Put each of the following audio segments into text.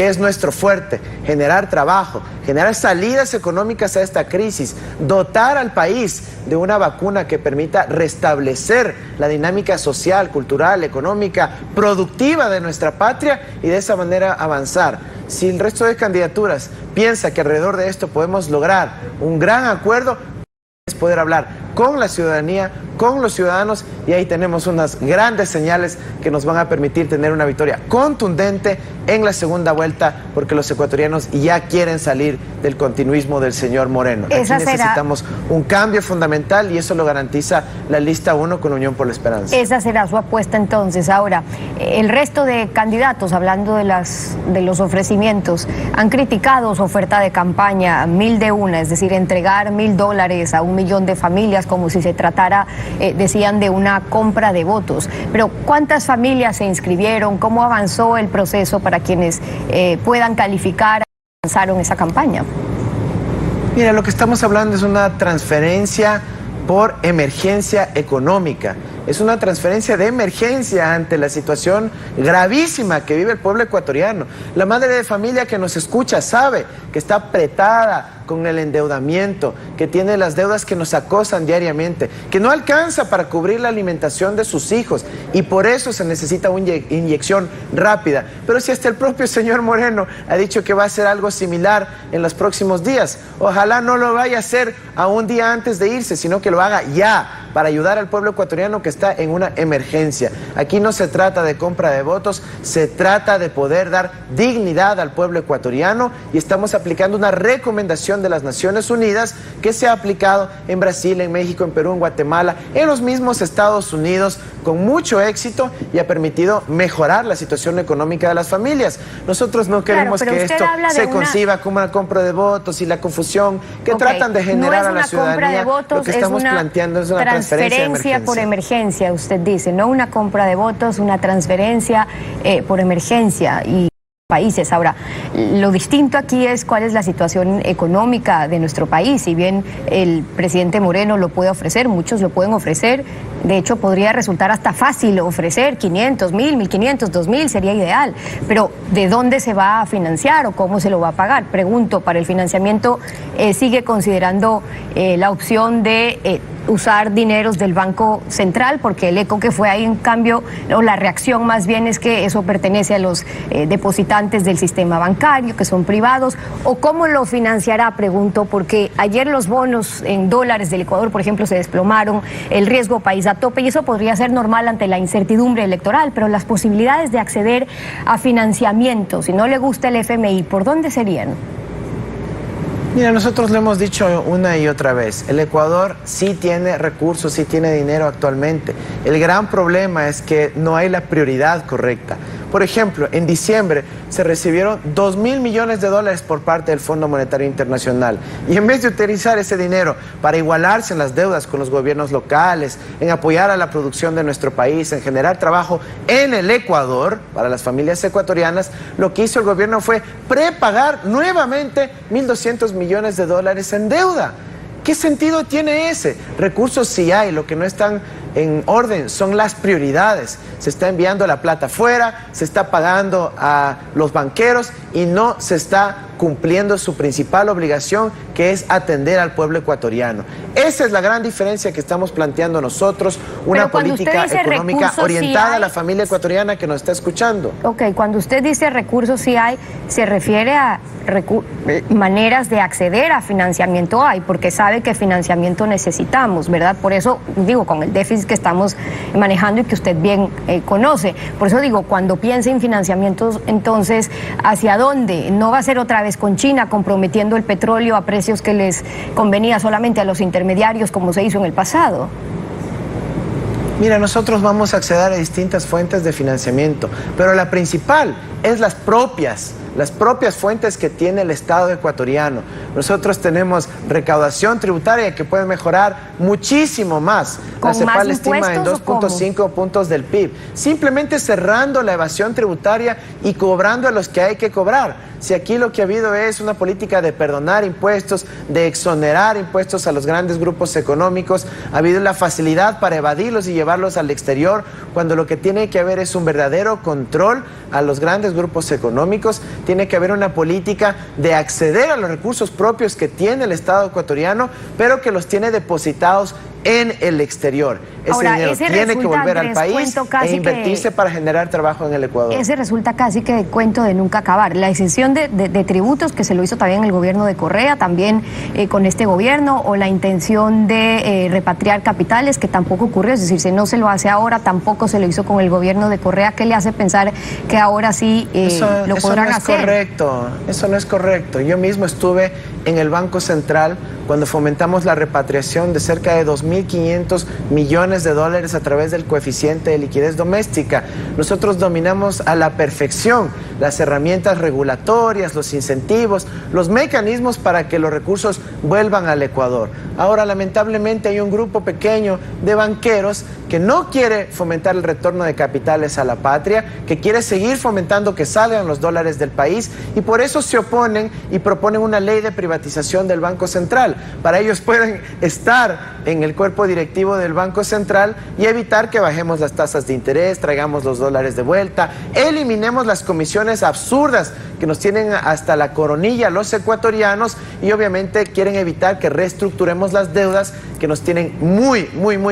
Es nuestro fuerte, generar trabajo, generar salidas económicas a esta crisis, dotar al país de una vacuna que permita restablecer la dinámica social, cultural, económica, productiva de nuestra patria y de esa manera avanzar. Si el resto de candidaturas piensa que alrededor de esto podemos lograr un gran acuerdo, es poder hablar con la ciudadanía, con los ciudadanos, y ahí tenemos unas grandes señales que nos van a permitir tener una victoria contundente en la segunda vuelta, porque los ecuatorianos ya quieren salir del continuismo del señor Moreno. Aquí necesitamos un cambio fundamental y eso lo garantiza la lista 1 con Unión por la Esperanza. Esa será su apuesta entonces. Ahora, el resto de candidatos, hablando de los ofrecimientos, han criticado su oferta de campaña 1000 de una, es decir, entregar $1000 a 1 millón de familias como si se tratara, decían, de una compra de votos. Pero ¿cuántas familias se inscribieron? ¿Cómo avanzó el proceso para quienes puedan calificar, avanzaron esa campaña? Mira, lo que estamos hablando es una transferencia por emergencia económica. Es una transferencia de emergencia ante la situación gravísima que vive el pueblo ecuatoriano. La madre de familia que nos escucha sabe que está apretada con el endeudamiento, que tiene las deudas que nos acosan diariamente, que no alcanza para cubrir la alimentación de sus hijos y por eso se necesita una inyección rápida. Pero si hasta el propio señor Moreno ha dicho que va a hacer algo similar en los próximos días, ojalá no lo vaya a hacer a un día antes de irse, sino que lo haga ya, para ayudar al pueblo ecuatoriano que está en una emergencia. Aquí no se trata de compra de votos, se trata de poder dar dignidad al pueblo ecuatoriano y estamos aplicando una recomendación de las Naciones Unidas que se ha aplicado en Brasil, en México, en Perú, en Guatemala, en los mismos Estados Unidos con mucho éxito y ha permitido mejorar la situación económica de las familias. Nosotros no queremos que esto se conciba como una compra de votos y la confusión que tratan de generar a la ciudadanía. Lo que estamos planteando es una transferencia por emergencia, usted dice, no una compra de votos, una transferencia por emergencia y países. Ahora, lo distinto aquí es cuál es la situación económica de nuestro país. Si bien el presidente Moreno lo puede ofrecer, muchos lo pueden ofrecer, de hecho podría resultar hasta fácil ofrecer 500, 1000, 1500, 2000, sería ideal, pero ¿de dónde se va a financiar o cómo se lo va a pagar? Pregunto, para el financiamiento, ¿sigue considerando la opción de usar dineros del Banco Central? Porque el eco que fue ahí, en cambio, o la reacción más bien es que eso pertenece a los depositantes del sistema bancario, que son privados. ¿O cómo lo financiará? Pregunto, porque ayer los bonos en dólares del Ecuador, por ejemplo, se desplomaron, el riesgo país a tope, y eso podría ser normal ante la incertidumbre electoral, pero las posibilidades de acceder a financiamiento, si no le gusta el FMI, ¿por dónde serían? Mira, nosotros lo hemos dicho una y otra vez, el Ecuador sí tiene recursos, sí tiene dinero actualmente. El gran problema es que no hay la prioridad correcta. Por ejemplo, en diciembre se recibieron $2000 millones por parte del Fondo Monetario Internacional y en vez de utilizar ese dinero para igualarse en las deudas con los gobiernos locales, en apoyar a la producción de nuestro país, en generar trabajo en el Ecuador para las familias ecuatorianas, lo que hizo el gobierno fue prepagar nuevamente $1200 millones en deuda. ¿Qué sentido tiene ese? Recursos sí hay, lo que no están en orden son las prioridades. Se está enviando la plata afuera, se está pagando a los banqueros y no se está cumpliendo su principal obligación, que es atender al pueblo ecuatoriano. Esa es la gran diferencia que estamos planteando nosotros, una política económica orientada a la familia ecuatoriana que nos está escuchando. Ok, cuando usted dice recursos sí hay, se refiere a maneras de acceder a financiamiento hay, porque sabe que financiamiento necesitamos, ¿verdad? Por eso digo, con el déficit que estamos manejando y que usted bien conoce. Por eso digo, cuando piense en financiamientos, entonces, ¿hacia dónde? No va a ser otra vez con China comprometiendo el petróleo a precios que les convenía solamente a los intermediarios como se hizo en el pasado. Mira, nosotros vamos a acceder a distintas fuentes de financiamiento, pero la principal es las propias fuentes que tiene el Estado ecuatoriano. Nosotros tenemos recaudación tributaria que puede mejorar muchísimo más. La CEPAL estima en 2.5 puntos del PIB. Simplemente cerrando la evasión tributaria y cobrando a los que hay que cobrar. Si aquí lo que ha habido es una política de perdonar impuestos, de exonerar impuestos a los grandes grupos económicos, ha habido la facilidad para evadirlos y llevarlos al exterior, cuando lo que tiene que haber es un verdadero control a los grandes grandes grupos económicos. Tiene que haber una política de acceder a los recursos propios que tiene el Estado ecuatoriano, pero que los tiene depositados en el exterior. Ese dinero tiene que volver al país e invertirse para generar trabajo en el Ecuador. Ese resulta casi que cuento de nunca acabar. La exención de tributos, que se lo hizo también el gobierno de Correa, también con este gobierno, o la intención de repatriar capitales, que tampoco ocurrió. Es decir, si no se lo hace ahora, tampoco se lo hizo con el gobierno de Correa. ¿Qué le hace pensar que ahora sí lo podrán hacer? Eso no es correcto. Yo mismo estuve en el Banco Central cuando fomentamos la repatriación de cerca de 2.500 millones de dólares a través del coeficiente de liquidez doméstica. Nosotros dominamos a la perfección las herramientas regulatorias, los incentivos, los mecanismos para que los recursos vuelvan al Ecuador. Ahora, lamentablemente, hay un grupo pequeño de banqueros que no quiere fomentar el retorno de capitales a la patria, que quiere seguir fomentando que salgan los dólares del país, y por eso se oponen y proponen una ley de privatización del Banco Central. Para ellos pueden estar en el cuerpo directivo del Banco Central y evitar que bajemos las tasas de interés, traigamos los dólares de vuelta, eliminemos las comisiones absurdas que nos tienen hasta la coronilla los ecuatorianos, y obviamente quieren evitar que reestructuremos las deudas que nos tienen muy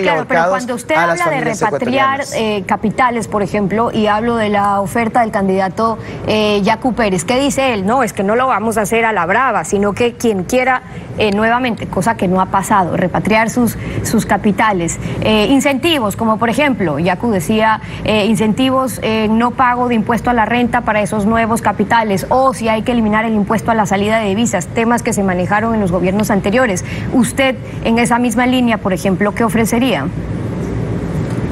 ahorcados. Pero cuando usted habla de repatriar capitales, por ejemplo, y hablo de la oferta del candidato Yacu Pérez, ¿qué dice él? No, es que no lo vamos a hacer a la brava, sino que quien quiera nuevamente, cosa que no ha pasado, repatriar sus capitales. Incentivos, como por ejemplo, Yacu decía, incentivos en no pago de impuesto a la renta para esos nuevos capitales, o si hay que eliminar el impuesto a la salida de divisas, temas que se manejaron en los gobiernos anteriores. Usted, en esa misma línea, por ejemplo, ¿qué ofrecería?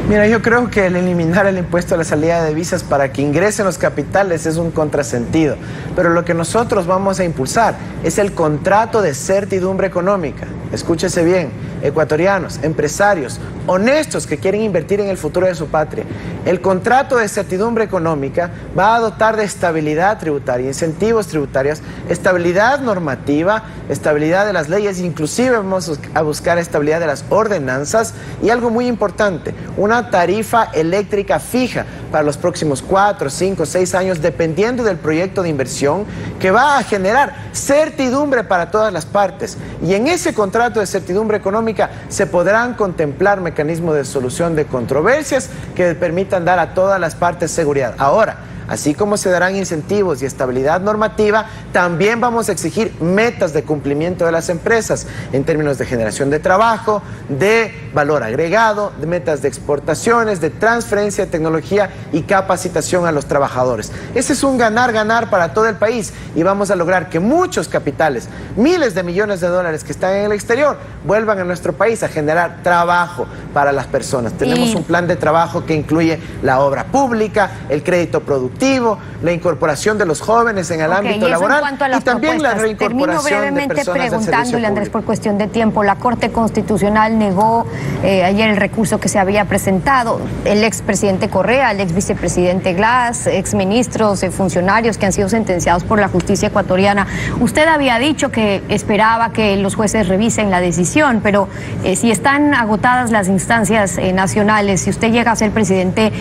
Mira, yo creo que el eliminar el impuesto a la salida de divisas para que ingresen los capitales es un contrasentido. Pero lo que nosotros vamos a impulsar es el contrato de certidumbre económica. Escúchese bien, ecuatorianos, empresarios, honestos que quieren invertir en el futuro de su patria. El contrato de certidumbre económica va a dotar de estabilidad tributaria, incentivos tributarios, estabilidad normativa, estabilidad de las leyes, inclusive vamos a buscar estabilidad de las ordenanzas, y algo muy importante, una tarifa eléctrica fija para los próximos 4, 5, 6 años, dependiendo del proyecto de inversión, que va a generar certidumbre para todas las partes. Y en ese contrato de certidumbre económica se podrán contemplar mecanismos de solución de controversias que permitan dar a todas las partes seguridad. Ahora, así como se darán incentivos y estabilidad normativa, también vamos a exigir metas de cumplimiento de las empresas en términos de generación de trabajo, de valor agregado, de metas de exportaciones, de transferencia de tecnología y capacitación a los trabajadores. Ese es un ganar-ganar para todo el país, y vamos a lograr que muchos capitales, miles de millones de dólares que están en el exterior, vuelvan a nuestro país a generar trabajo para las personas. Tenemos un plan de trabajo que incluye la obra pública, el crédito productivo, la incorporación de los jóvenes en el ámbito laboral, y también la reincorporación de personas del servicio público. Andrés, por cuestión de tiempo, la Corte Constitucional negó ayer el recurso que se había presentado. El expresidente Correa, el exvicepresidente Glass, exministros, funcionarios que han sido sentenciados por la justicia ecuatoriana. Usted había dicho que esperaba que los jueces revisen la decisión, pero si están agotadas las instancias nacionales, si usted llega a ser presidente,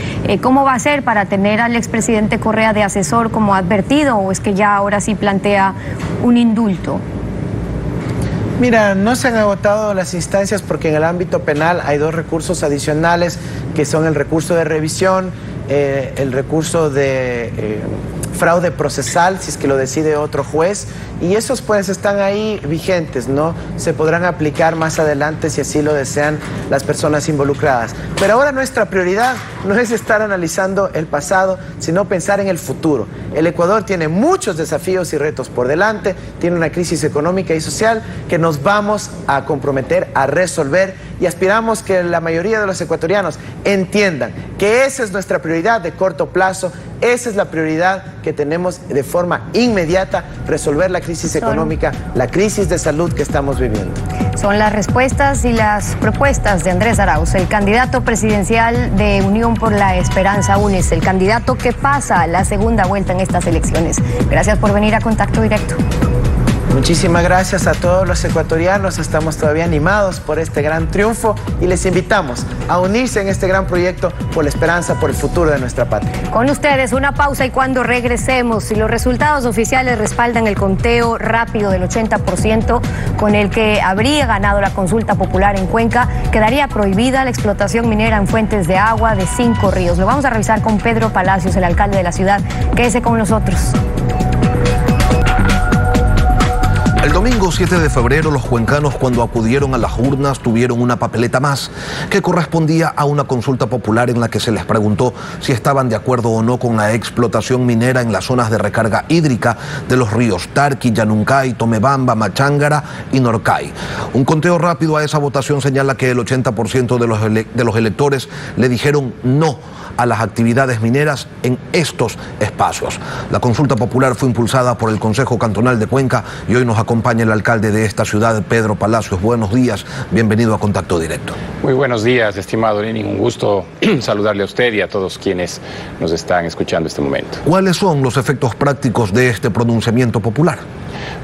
¿cómo va a ser para tener al expresidente Correa de asesor como advertido, o es que ya ahora sí plantea un indulto? Mira, no se han agotado las instancias porque en el ámbito penal hay dos recursos adicionales, que son el recurso de revisión, el recurso de fraude procesal, si es que lo decide otro juez, y esos pues están ahí vigentes, ¿no? Se podrán aplicar más adelante si así lo desean las personas involucradas. Pero ahora nuestra prioridad no es estar analizando el pasado, sino pensar en el futuro. El Ecuador tiene muchos desafíos y retos por delante, tiene una crisis económica y social que nos vamos a comprometer a resolver, y aspiramos que la mayoría de los ecuatorianos entiendan que esa es nuestra prioridad de corto plazo, esa es la prioridad que tenemos de forma inmediata, resolver la crisis económica, la crisis de salud que estamos viviendo. Son las respuestas y las propuestas de Andrés Arauz, el candidato presidencial de Unión por la Esperanza UNES, el candidato que pasa a la segunda vuelta en estas elecciones. Gracias por venir a Contacto Directo. Muchísimas gracias a todos los ecuatorianos. Estamos todavía animados por este gran triunfo y les invitamos a unirse en este gran proyecto por la esperanza, por el futuro de nuestra patria. Con ustedes una pausa y cuando regresemos, si los resultados oficiales respaldan el conteo rápido del 80% con el que habría ganado la consulta popular en Cuenca, quedaría prohibida la explotación minera en fuentes de agua de 5 ríos. Lo vamos a revisar con Pedro Palacios, el alcalde de la ciudad. Quédese con nosotros. El domingo 7 de febrero, los cuencanos, cuando acudieron a las urnas, tuvieron una papeleta más que correspondía a una consulta popular en la que se les preguntó si estaban de acuerdo o no con la explotación minera en las zonas de recarga hídrica de los ríos Tarqui, Yanuncay, Tomebamba, Machángara y Norcay. Un conteo rápido a esa votación señala que el 80% de los electores le dijeron no a las actividades mineras en estos espacios. La consulta popular fue impulsada por el Consejo Cantonal de Cuenca y hoy nos acompaña el alcalde de esta ciudad, Pedro Palacios. Buenos días, bienvenido a Contacto Directo. Muy buenos días, estimado Lenin. Un gusto saludarle a usted y a todos quienes nos están escuchando en este momento. ¿Cuáles son los efectos prácticos de este pronunciamiento popular?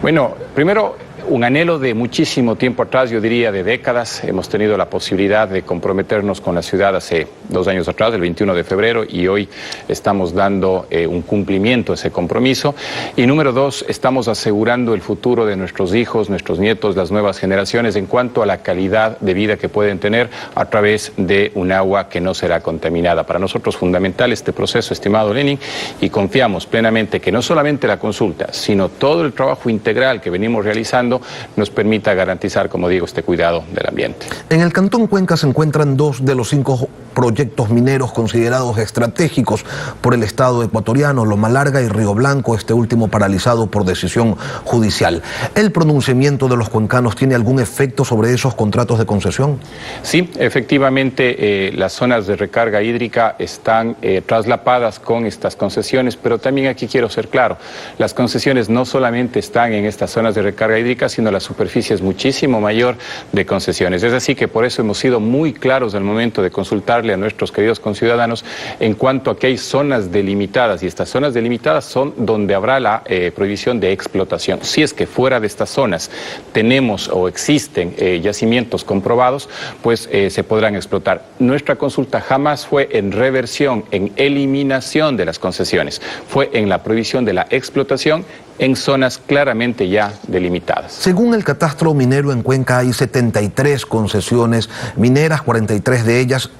Bueno, primero, un anhelo de muchísimo tiempo atrás, yo diría de décadas. Hemos tenido la posibilidad de comprometernos con la ciudad hace 2 años atrás, el 21 de febrero, y hoy estamos dando un cumplimiento a ese compromiso. Y número 2, estamos asegurando el futuro de nuestros hijos, nuestros nietos, las nuevas generaciones en cuanto a la calidad de vida que pueden tener a través de un agua que no será contaminada. Para nosotros es fundamental este proceso, estimado Lenin, y confiamos plenamente que no solamente la consulta, sino todo el trabajo integral que venimos realizando nos permita garantizar, como digo, este cuidado del ambiente. En el Cantón Cuenca se encuentran 2 de los 5 proyectos mineros considerados estratégicos por el Estado ecuatoriano, Loma Larga y Río Blanco, este último paralizado por decisión judicial. ¿El pronunciamiento de los cuencanos tiene algún efecto sobre esos contratos de concesión? Sí, efectivamente, las zonas de recarga hídrica están traslapadas con estas concesiones, pero también aquí quiero ser claro, las concesiones no solamente están en estas zonas de recarga hídrica, sino la superficie es muchísimo mayor de concesiones. Es así que por eso hemos sido muy claros al momento de consultarle a nuestros queridos conciudadanos en cuanto a que hay zonas delimitadas, y estas zonas delimitadas son donde habrá la prohibición de explotación. Si es que fuera de estas zonas tenemos o existen yacimientos comprobados, pues se podrán explotar. Nuestra consulta jamás fue en reversión, en eliminación de las concesiones, fue en la prohibición de la explotación en zonas claramente ya delimitadas. Según el catastro minero, en Cuenca hay 73 concesiones mineras, 43 de ellas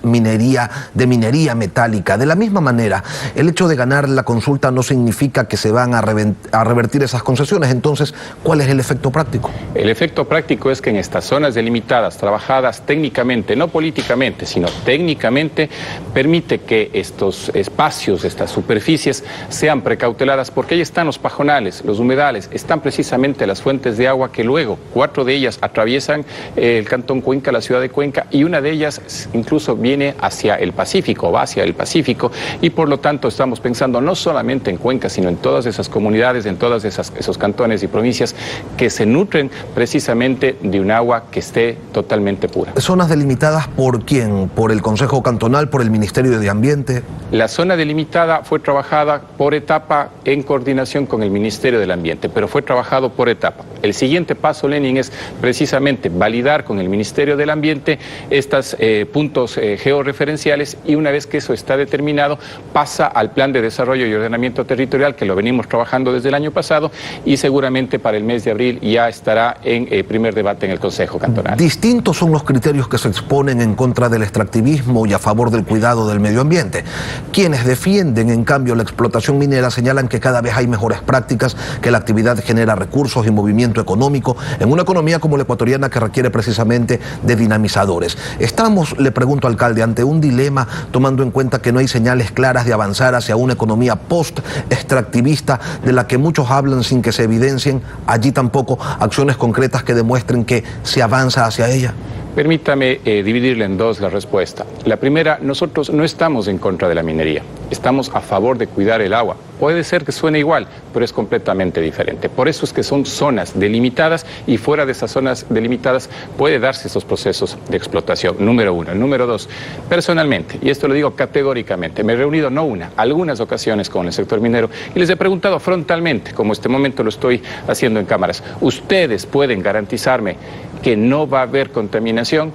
de minería metálica. De la misma manera, el hecho de ganar la consulta no significa que se van a revertir esas concesiones. Entonces, ¿cuál es el efecto práctico? El efecto práctico es que en estas zonas delimitadas, trabajadas técnicamente, no políticamente, sino técnicamente, permite que estos espacios, estas superficies, sean precauteladas, porque ahí están los pajonales, los humedales, están precisamente las fuentes de agua que luego 4 de ellas atraviesan el Cantón Cuenca, la ciudad de Cuenca, y una de ellas incluso viene hacia el Pacífico, va hacia el Pacífico, y por lo tanto estamos pensando no solamente en Cuenca, sino en todas esas comunidades, en todos esos cantones y provincias que se nutren precisamente de un agua que esté totalmente pura. ¿Zonas delimitadas por quién? ¿Por el Consejo Cantonal, por el Ministerio de Ambiente? La zona delimitada fue trabajada por etapa en coordinación con el Ministerio del Ambiente, pero fue trabajado por etapa. El siguiente paso, Lenin, es precisamente validar con el Ministerio del Ambiente estos puntos georreferenciales, y una vez que eso está determinado, pasa al Plan de Desarrollo y Ordenamiento Territorial, que lo venimos trabajando desde el año pasado, y seguramente para el mes de abril ya estará en primer debate en el Consejo Cantonal. Distintos son los criterios que se exponen en contra del extractivismo y a favor del cuidado del medio ambiente. Quienes defienden, en cambio, la explotación minera señalan que cada vez hay mejores prácticas, que la actividad genera recursos y movimiento económico en una economía como la ecuatoriana que requiere precisamente de dinamizadores. Estamos, le pregunto, alcalde, ante un dilema, tomando en cuenta que no hay señales claras de avanzar hacia una economía post-extractivista de la que muchos hablan sin que se evidencien allí tampoco acciones concretas que demuestren que se avanza hacia ella. Permítame dividirle en dos la respuesta. La primera, nosotros no estamos en contra de la minería, estamos a favor de cuidar el agua. Puede ser que suene igual, pero es completamente diferente. Por eso es que son zonas delimitadas y fuera de esas zonas delimitadas puede darse esos procesos de explotación, número uno. Número dos, personalmente, y esto lo digo categóricamente, me he reunido no una, algunas ocasiones con el sector minero y les he preguntado frontalmente, como este momento lo estoy haciendo en cámaras, ¿ustedes pueden garantizarme que no va a haber contaminación?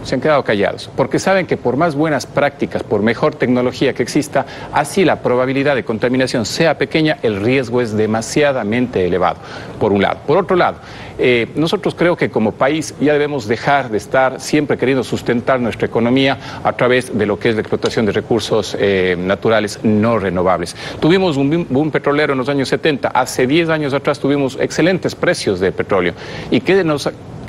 Se han quedado callados, porque saben que por más buenas prácticas, por mejor tecnología que exista, así la probabilidad de contaminación sea pequeña, el riesgo es demasiadamente elevado, por un lado. Por otro lado, nosotros creo que como país ya debemos dejar de estar siempre queriendo sustentar nuestra economía a través de lo que es la explotación de recursos naturales no renovables. Tuvimos un boom petrolero en los años 70, hace 10 años atrás tuvimos excelentes precios de petróleo. ¿Y qué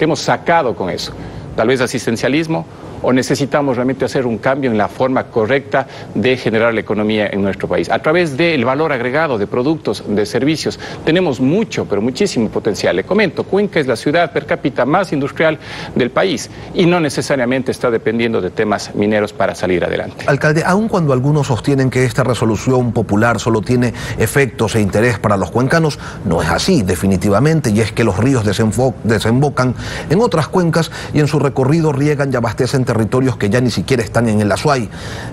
hemos sacado con eso? Tal vez asistencialismo, o necesitamos realmente hacer un cambio en la forma correcta de generar la economía en nuestro país. A través del valor agregado de productos, de servicios, tenemos mucho, pero muchísimo potencial. Le comento, Cuenca es la ciudad per cápita más industrial del país y no necesariamente está dependiendo de temas mineros para salir adelante. Alcalde, aun cuando algunos sostienen que esta resolución popular solo tiene efectos e interés para los cuencanos, no es así definitivamente, y es que los ríos desembocan en otras cuencas y en su recorrido riegan y abastecen territorios que ya ni siquiera están en el Azuay,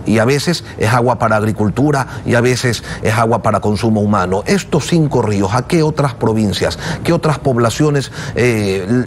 y a veces es agua para agricultura y a veces es agua para consumo humano. Estos 5 ríos, ¿a qué otras provincias, qué otras poblaciones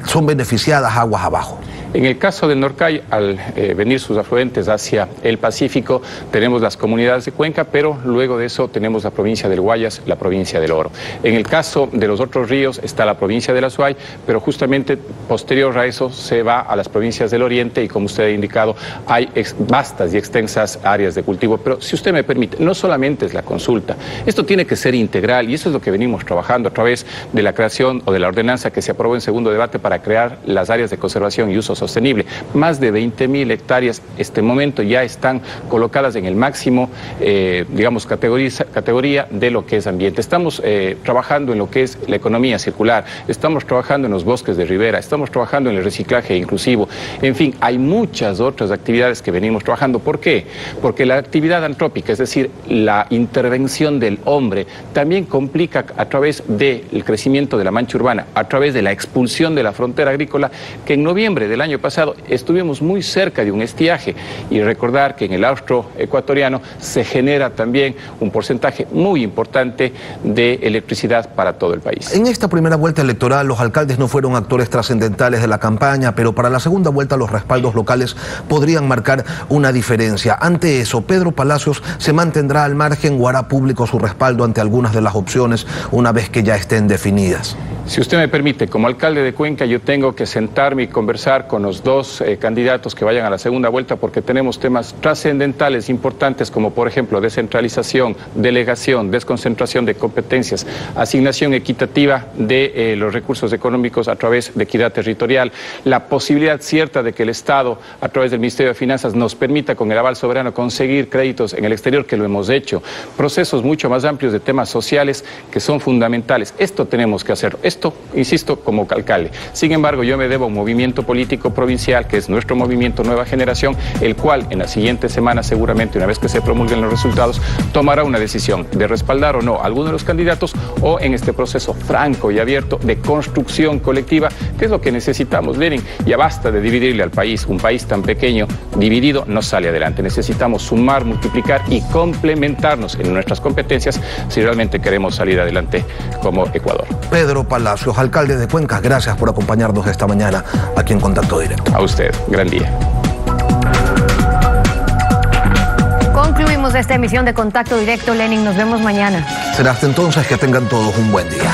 son beneficiadas aguas abajo? En el caso del Norcay, al venir sus afluentes hacia el Pacífico, tenemos las comunidades de Cuenca, pero luego de eso tenemos la provincia del Guayas, la provincia del Oro. En el caso de los otros ríos está la provincia del Azuay, pero justamente posterior a eso se va a las provincias del Oriente y, como usted ha indicado, hay vastas y extensas áreas de cultivo. Pero si usted me permite, no solamente es la consulta, esto tiene que ser integral y eso es lo que venimos trabajando a través de la creación o de la ordenanza que se aprobó en segundo debate para crear las áreas de conservación y uso sostenible. Más de 20.000 hectáreas este momento ya están colocadas en el máximo, digamos, categoría de lo que es ambiente. Estamos trabajando en lo que es la economía circular, estamos trabajando en los bosques de ribera, estamos trabajando en el reciclaje inclusivo. En fin, hay muchas otras actividades que venimos trabajando. ¿Por qué? Porque la actividad antrópica, es decir, la intervención del hombre, también complica a través del crecimiento de la mancha urbana, a través de la expulsión de la frontera agrícola, que en noviembre del año pasado estuvimos muy cerca de un estiaje, y recordar que en el austroecuatoriano se genera también un porcentaje muy importante de electricidad para todo el país. En esta primera vuelta electoral los alcaldes no fueron actores trascendentales de la campaña, pero para la segunda vuelta los respaldos locales podrían marcar una diferencia. Ante eso, Pedro Palacios se mantendrá al margen o hará público su respaldo ante algunas de las opciones una vez que ya estén definidas. Si usted me permite, como alcalde de Cuenca, yo tengo que sentarme y conversar con los dos candidatos que vayan a la segunda vuelta, porque tenemos temas trascendentales importantes como, por ejemplo, descentralización, delegación, desconcentración de competencias, asignación equitativa de los recursos económicos a través de equidad territorial, la posibilidad cierta de que el Estado, a través del Ministerio de Finanzas, nos permita con el aval soberano conseguir créditos en el exterior, que lo hemos hecho, procesos mucho más amplios de temas sociales que son fundamentales. Esto tenemos que hacerlo. Esto, insisto, como alcalde. Sin embargo, yo me debo a un movimiento político provincial, que es nuestro movimiento Nueva Generación, el cual en la siguiente semana, seguramente, una vez que se promulguen los resultados, tomará una decisión de respaldar o no a alguno de los candidatos, o en este proceso franco y abierto de construcción colectiva, que es lo que necesitamos, Lenin. Ya basta de dividirle al país. Un país tan pequeño, dividido, no sale adelante. Necesitamos sumar, multiplicar y complementarnos en nuestras competencias si realmente queremos salir adelante como Ecuador. Pedro Palacios, alcalde de Cuenca, gracias por acompañarnos esta mañana aquí en Contacto Directo. A usted, gran día. Concluimos esta emisión de Contacto Directo, Lenin. Nos vemos mañana. Será hasta entonces, que tengan todos un buen día.